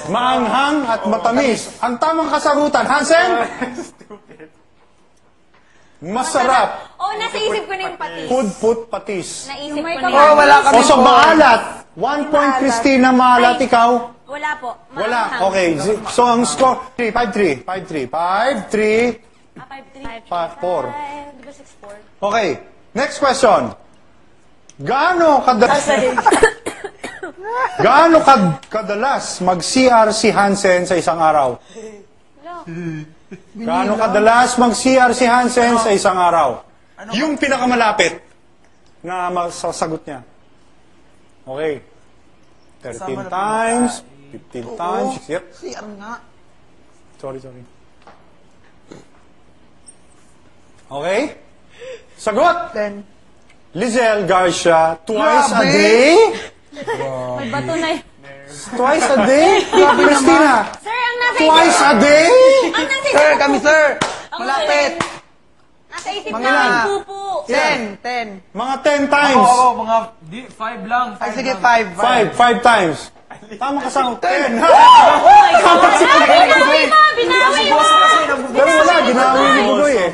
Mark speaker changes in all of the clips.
Speaker 1: Maanghang at matamis. Ang tamang kasagutan, Hansen? Masarap.
Speaker 2: Oh, nasa isip ko na yung patis.
Speaker 1: Put, patis.
Speaker 2: Naisip ko na
Speaker 3: Oh,
Speaker 2: yun.
Speaker 3: wala kami.
Speaker 1: O so, maalat. 1 point, Christina, maalat. Ikaw?
Speaker 2: Wala po.
Speaker 1: Wala.
Speaker 2: Maanghang.
Speaker 1: Okay. So, ang score, 5-3. 5-3. 5-3. 4.
Speaker 2: Di ba 6-4?
Speaker 1: Okay. Next question. Gaano kadalas mag-CR si Hansen sa isang araw? Gaano kadalas mag-CR si Hansen sa isang araw? Yung pinakamalapit na masasagot niya. Okay. 13 times, 15 times. Yep.
Speaker 3: CR nga.
Speaker 1: Sorry. Okay? Sagot!
Speaker 3: 10.
Speaker 1: Lizelle Garcia, twice a
Speaker 3: Grabe!
Speaker 1: day?
Speaker 2: May bato na yun.
Speaker 1: Twice a day? Christina,
Speaker 2: Sir, ang nasa
Speaker 1: twice a day?
Speaker 2: Ang nasa isip
Speaker 3: Sir,
Speaker 2: ko.
Speaker 3: kami sir. Malapit.
Speaker 2: Nasa isip ko
Speaker 1: Mga
Speaker 2: na
Speaker 1: ilan?
Speaker 2: pupo.
Speaker 3: 10.
Speaker 1: Mga 10 times.
Speaker 4: Oo, mga 5 lang.
Speaker 3: Ay, sige, 5.
Speaker 1: 5 times. Tama ka sa 10.
Speaker 2: Binawi mo.
Speaker 1: Pero wala, ginawi ni Bugoy eh.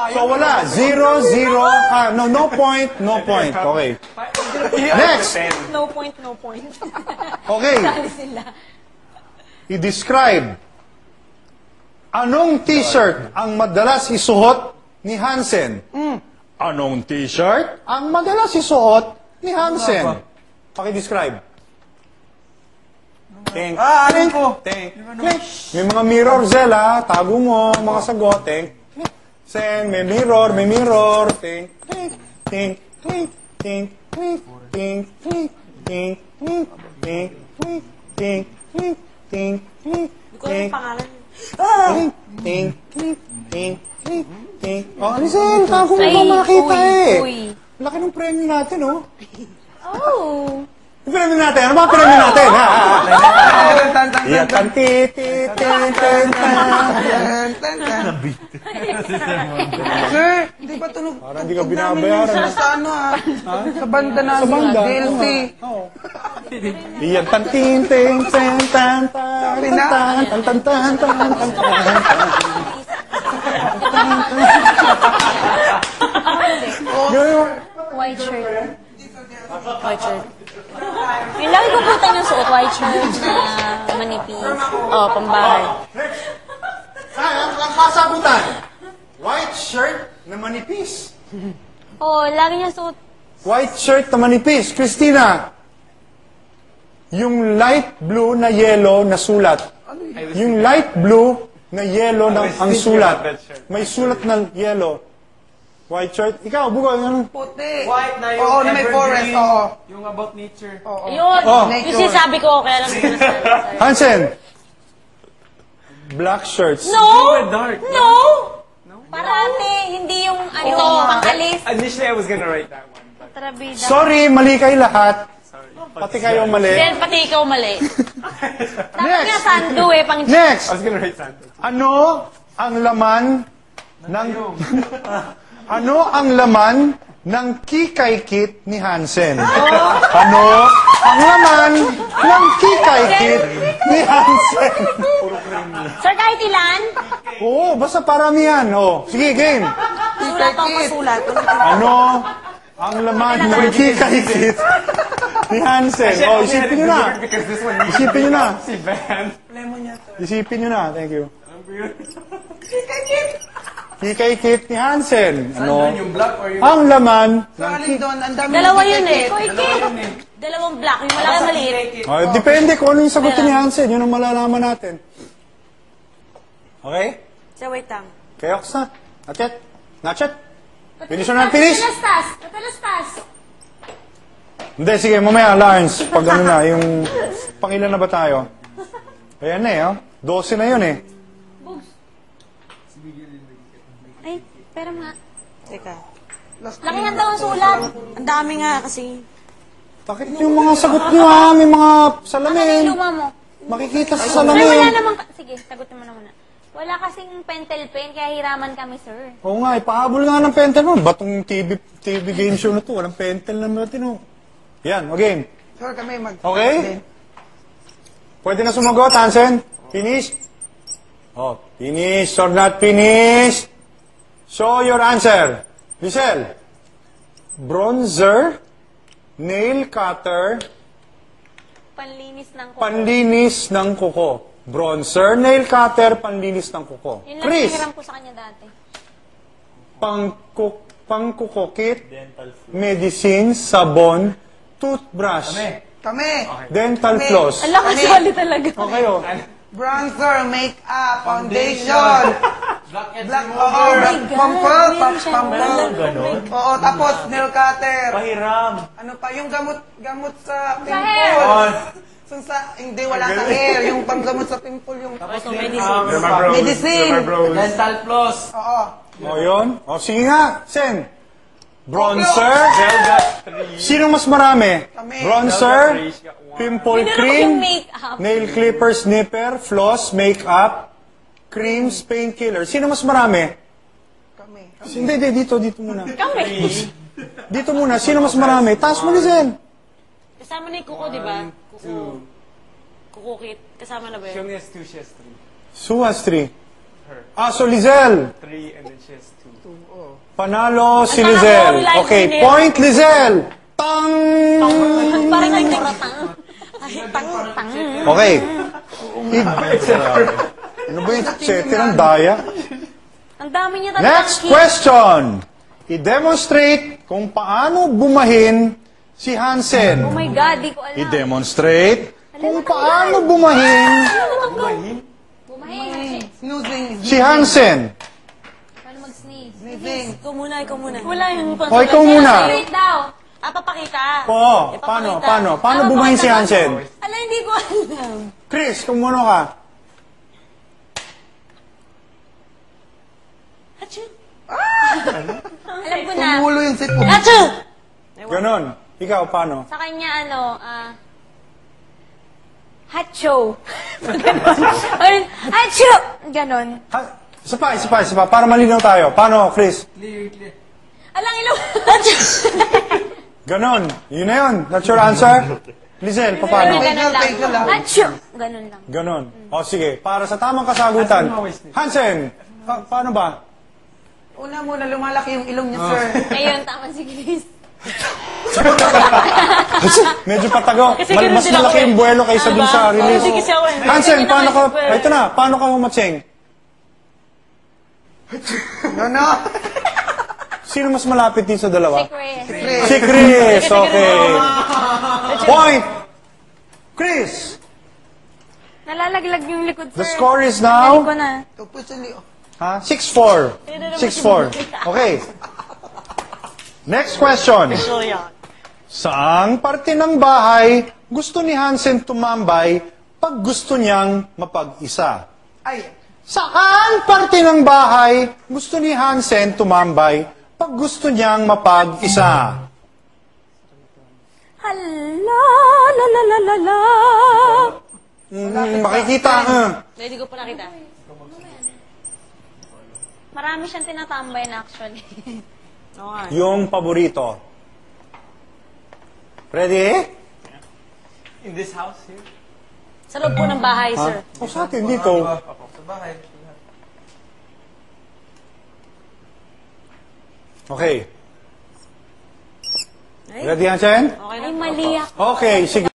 Speaker 1: So wala, 0, 0, no point. Okay. Next.
Speaker 2: No point.
Speaker 1: Okay.
Speaker 2: Sabi sila.
Speaker 1: I-describe. Anong t-shirt ang madalas isuot ni Hansen? Anong t-shirt ang madalas isuot ni Hansen? Paki-describe. Tink.
Speaker 3: Alam ko.
Speaker 1: Tink. May mga mirror, Zella. Tago mo mga sagot. Tink. Sen, may mirror. Tink. Tink. Tink. Tink. Tink. Tink. Tink. Tink. Tink. Tink. Tink. Tink. Tink. Tink. Tink.
Speaker 2: Ko yung pangalan.
Speaker 1: Tink, tink, tink, tink, tink, tink. Oh, Lizelle, tago mo ba makita eh? Laki ng premyo natin, oh.
Speaker 2: Oh.
Speaker 1: Yung premyo natin, ano ba ang premyo natin? Iyak ang
Speaker 3: Sir, di ba tunog?
Speaker 1: Parang di ka binabayaran.
Speaker 3: Sa ano Sa banda namin.
Speaker 1: Sa banda.
Speaker 3: DLC.
Speaker 1: Iyak ang tin, tin, tin, tan, tan, tan, tan, tan, tan, tan, tan,
Speaker 2: White shirt. Yung lagi ko puta yung suot. White shirt na manipis. Oh, pambahay.
Speaker 1: Ang kasagutan, white shirt na manipis.
Speaker 2: Oh, lagi niya suot.
Speaker 1: White shirt na manipis. Christina, yung light blue na yellow na sulat. Yung light blue na yellow na ang sulat. May sulat na yellow. White shirt. Ikaw, Bugoy, ano?
Speaker 3: Puti.
Speaker 4: White na yung
Speaker 3: Oo, na may forest.
Speaker 4: evergreen.
Speaker 3: Oo.
Speaker 4: Yung about nature.
Speaker 2: Yun.
Speaker 1: Oh.
Speaker 2: Yung sinasabi ko, kaya lang ko nasabi.
Speaker 1: Hansen, black shirts.
Speaker 2: No!
Speaker 4: Dark.
Speaker 2: No! Parate, hindi yung ano, pang-alis.
Speaker 4: Initially, I was gonna write that one. But
Speaker 2: Trabida.
Speaker 1: Sorry, mali kayo lahat. Pati kayo mali.
Speaker 2: Then, pati ikaw mali. Dapat nga sando eh, pang
Speaker 1: Next,
Speaker 4: I was gonna write Santa.
Speaker 1: ano ang laman ng... Ano ang laman ng Kikay Kit ni Hansen? Ano ang laman ng Kikay Kit ni Hansen?
Speaker 2: Sir, kahit ilan?
Speaker 1: Oo, basta paramihan. Oh, sige, game.
Speaker 2: Sulat ang pasulat.
Speaker 1: Ano ang laman ng Kikay Kit ni Hansen? Oh, isipin nyo na.
Speaker 4: Because this one,
Speaker 1: Isipin nyo na.
Speaker 4: si Van.
Speaker 1: Isipin nyo na. Thank you. Kikay Kit ni Hansen. Ano
Speaker 4: Yung black or yung...
Speaker 1: ang laman
Speaker 3: So,
Speaker 1: ng
Speaker 3: alin doon? Ang dami
Speaker 2: Dalawa
Speaker 3: ng
Speaker 2: yun eh.
Speaker 3: ticket.
Speaker 2: Dalawang black, yung wala maliit.
Speaker 1: Oh, depende kung ano yung sagutin ni Hansen. Yun ang malalaman natin. Okay?
Speaker 2: So, wait lang.
Speaker 1: Okay, Ox na. Not yet. Not yet. Finish na finish.
Speaker 2: Natalastas.
Speaker 1: Hindi, sige, mamaya, Lawrence. Pag ano na, yung... Pangilan na ba tayo? Ayan na eh, oh. 12 na yun eh.
Speaker 2: Ay, pero nga.
Speaker 5: Teka.
Speaker 2: Laki nga daw ang sulat.
Speaker 5: Ang dami nga kasi.
Speaker 1: Bakit yung mga sagot nyo ha? May mga
Speaker 2: Ano
Speaker 1: salamin.
Speaker 2: yung luma mo?
Speaker 1: Makikita sa
Speaker 2: Sir,
Speaker 1: salamin.
Speaker 2: wala naman. Sige, sagutin mo na muna. Wala kasing pentel pen, kaya hiraman kami, sir.
Speaker 1: Oo nga, ipahabol nga ng pentel mo. Batong TV game show na to. Walang pentel na natin, oh. Yan, o game.
Speaker 3: Sir, kami mag...
Speaker 1: Okay? Pwede na sumagot, Hansen? Finish? Oh, finish or not finish? Show your answer. Michelle. Bronzer, nail cutter,
Speaker 2: Panlinis ng kuko.
Speaker 1: panlinis ng kuko. Bronzer, nail cutter, panlinis ng kuko.
Speaker 2: Yun lang
Speaker 1: Chris.
Speaker 2: hiniram ko sa kanya dati.
Speaker 1: Pangkukokit, medicine, sabon, toothbrush,
Speaker 3: Kami.
Speaker 1: dental floss.
Speaker 2: Ala, kasali talaga.
Speaker 1: Okay, oh.
Speaker 3: Bronzer, makeup, foundation. Black, oo,
Speaker 2: my God,
Speaker 3: pample,
Speaker 2: meron siya.
Speaker 3: pample. Oo, tapos nail cutter.
Speaker 4: Pahiram.
Speaker 3: Ano pa, yung gamot sa
Speaker 2: hair.
Speaker 3: pimple. Hindi, wala sa hair. Yung panggamot sa pimple, yung medicine.
Speaker 4: Dental floss.
Speaker 3: Oo.
Speaker 1: O, yun. O, sige nga. Sen. Bronzer. Sino mas marami?
Speaker 3: Kami.
Speaker 1: Bronzer, pimple
Speaker 2: Hiniram ko
Speaker 1: cream,
Speaker 2: yung make-up.
Speaker 1: nail clipper, snipper, floss, makeup, creams, painkiller. Sino mas marami?
Speaker 3: Kami.
Speaker 1: Hindi, dito muna.
Speaker 2: Kami.
Speaker 1: Dito muna. Sino mas marami? Taas mo ni Zen.
Speaker 2: Kasama na yung kuko, di ba? Kuko. Kukukit. Kasama na ba
Speaker 4: She
Speaker 2: yun?
Speaker 4: only has 2, she has 3.
Speaker 1: Sue has 3. Ah, so Lizelle.
Speaker 4: 3 and then she has 2.
Speaker 1: Panalo si
Speaker 2: Ang
Speaker 1: Lizelle.
Speaker 2: nakakawala
Speaker 1: Okay,
Speaker 2: yung
Speaker 1: point Lizelle. Tang!
Speaker 2: Parang ay tang. Ay, tang.
Speaker 1: Okay. Ano ba yung ng daya?
Speaker 2: Ang dami niya talaga.
Speaker 1: Next question. I-demonstrate kung paano bumahin si
Speaker 2: Oh
Speaker 1: Hansen.
Speaker 2: my God, di ko alam.
Speaker 1: I-demonstrate kung paano bumahin
Speaker 2: Bumahin.
Speaker 3: Snoozing.
Speaker 1: si Hansen.
Speaker 2: Paano mag-sneeze?
Speaker 3: Sneezing.
Speaker 5: Ikaw muna.
Speaker 2: Wala yung
Speaker 1: O, ikaw muna.
Speaker 2: Wait daw.
Speaker 5: Papakita.
Speaker 1: Oo, paano bumahin si Hansen?
Speaker 5: Ala, hindi ko alam.
Speaker 1: Chris, kumuno ka?
Speaker 5: Achoo.
Speaker 2: Alam ko na.
Speaker 3: Tumulo yung sit mo.
Speaker 5: Achoo!
Speaker 1: Ganon. Ikaw, paano?
Speaker 2: Sa kanya, hacho. Ganon. Ayun, hacho! Ganon.
Speaker 1: Ha? Isa pa. Para malinaw tayo. Paano, Chris?
Speaker 2: Alang ilaw.
Speaker 1: Ganon. Yun na yun. That's your answer? Lizelle, paano?
Speaker 2: Ganon lang.
Speaker 3: Fake lang.
Speaker 2: Hacho! Ganon lang.
Speaker 1: Ganon. O sige, para sa tamang kasagutan. Hansen, paano ba?
Speaker 3: Una muna, lumalaki yung ilong niya, sir.
Speaker 2: Ayun, tama si Chris.
Speaker 1: Medyo patago.
Speaker 2: Kasi ganun
Speaker 1: Mas
Speaker 2: din ako
Speaker 1: malaki
Speaker 2: eh.
Speaker 1: yung buwelo kaysa dun sa release.
Speaker 2: Kasi kasi ako eh.
Speaker 1: Hansen,
Speaker 2: Ganyan
Speaker 1: paano
Speaker 2: ako
Speaker 1: ka?
Speaker 2: eh.
Speaker 1: Ito na, paano ka humatsing?
Speaker 3: No.
Speaker 1: Sino mas malapit din sa dalawa?
Speaker 2: Si Chris.
Speaker 1: Si Chris, okay. Point! Chris!
Speaker 2: Nalalaglag yung likod, sir.
Speaker 1: The score is
Speaker 2: Galing ko
Speaker 1: now,
Speaker 2: na.
Speaker 3: Officially, oh.
Speaker 1: ha? 6-4. 6-4. Okay. Next question. Saang parte ng bahay gusto ni Hansen tumambay pag gusto niyang mapag-isa?
Speaker 3: Ay,
Speaker 1: Saan parte ng bahay gusto ni Hansen tumambay pag gusto niyang mapag-isa?
Speaker 2: Hala, la la la la la.
Speaker 1: Makikita.
Speaker 5: Hindi ko pa nakita.
Speaker 2: Marami siyang tinatambay na actually.
Speaker 5: Oo nga.
Speaker 1: Yung paborito. Ready?
Speaker 4: In this house here?
Speaker 5: Sa loob po ng bahay, sir.
Speaker 1: O sa atin dito.
Speaker 3: sa bahay.
Speaker 1: Okay. Ready, Hansen?
Speaker 5: Okay
Speaker 2: Ay, mali ako.
Speaker 1: Okay, sige.